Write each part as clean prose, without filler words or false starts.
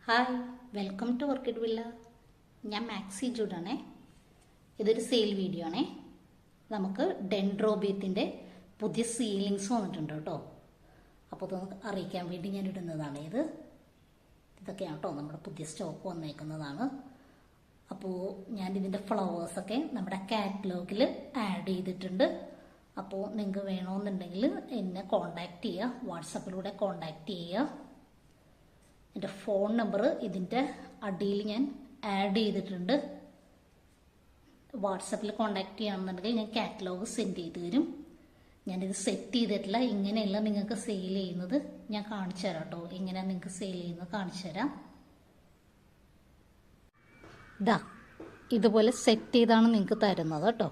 Hi, welcome to orchid villa. ഞാൻ Maxi ജൂഡാണേ. ഇതൊരു സെയിൽ വീഡിയോ ആണേ. നമുക്ക് ഡെൻഡ്രോബിയത്തിൻ്റെ പുതിയ സീലിങ്സ് വന്നിട്ടുണ്ട് കേട്ടോ. അപ്പോൾ അതൊന്ന് അറിയിക്കാൻ വേണ്ടി ഞാൻ ഇടുന്നതാണ്. ഇതൊക്കെയാണ് കേട്ടോ നമ്മുടെ പുതിയ സ്റ്റോക്ക് വന്നേക്കുന്നതാണ്. അപ്പോൾ ഞാൻ ഇതിൻ്റെ ഫ്ലവേഴ്സൊക്കെ നമ്മുടെ കാറ്റലോഗിൽ ആഡ് ചെയ്തിട്ടുണ്ട്. അപ്പോൾ നിങ്ങൾക്ക് വേണമെന്നുണ്ടെങ്കിൽ എന്നെ കോണ്ടാക്ട് ചെയ്യുക, വാട്സപ്പിലൂടെ കോണ്ടാക്ട് ചെയ്യുക. എൻ്റെ ഫോൺ നമ്പർ ഇതിൻ്റെ അടിയിൽ ഞാൻ ആഡ് ചെയ്തിട്ടുണ്ട്. വാട്സപ്പിൽ കോണ്ടാക്ട് ചെയ്യുകയാണെന്നുണ്ടെങ്കിൽ ഞാൻ കാറ്റലോഗ് സെൻഡ് ചെയ്ത് തരും. ഞാനിത് സെറ്റ് ചെയ്തിട്ടില്ല, ഇങ്ങനെയല്ല നിങ്ങൾക്ക് സെയിൽ ചെയ്യുന്നത്. ഞാൻ കാണിച്ചു തരാം കേട്ടോ, എങ്ങനെയാണ് നിങ്ങൾക്ക് സെയിൽ ചെയ്യുന്നത് കാണിച്ചു തരാം. ഇതുപോലെ സെറ്റ് ചെയ്താണ് നിങ്ങൾക്ക് തരുന്നത് കേട്ടോ.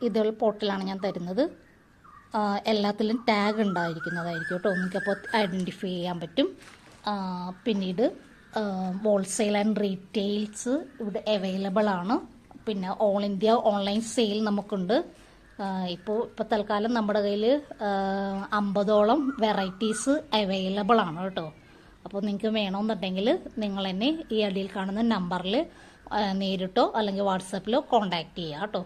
ഇതുപോലെ പോട്ടിലാണ് ഞാൻ തരുന്നത്. എല്ലാത്തിലും ടാഗ് ഉണ്ടായിരിക്കുന്നതായിരിക്കും കേട്ടോ, നിങ്ങൾക്കപ്പോൾ ഐഡൻറ്റിഫൈ ചെയ്യാൻ പറ്റും. പിന്നീട് ഹോൾസെയിൽ ആൻഡ് റീറ്റെയിൽസ് ഇവിടെ അവൈലബിൾ ആണ്. പിന്നെ ഓൾ ഇന്ത്യ ഓൺലൈൻ സെയിൽ നമുക്കുണ്ട്. ഇപ്പോൾ തൽക്കാലം നമ്മുടെ കയ്യിൽ 50ഓളം വെറൈറ്റീസ് അവൈലബിൾ ആണ് കേട്ടോ. അപ്പോൾ നിങ്ങൾക്ക് വേണമെന്നുണ്ടെങ്കിൽ നിങ്ങൾ എന്നെ ഈ അടിയിൽ കാണുന്ന നമ്പറിൽ നേരിട്ടോ അല്ലെങ്കിൽ വാട്സാപ്പിലോ കോണ്ടാക്ട് ചെയ്യുക കേട്ടോ.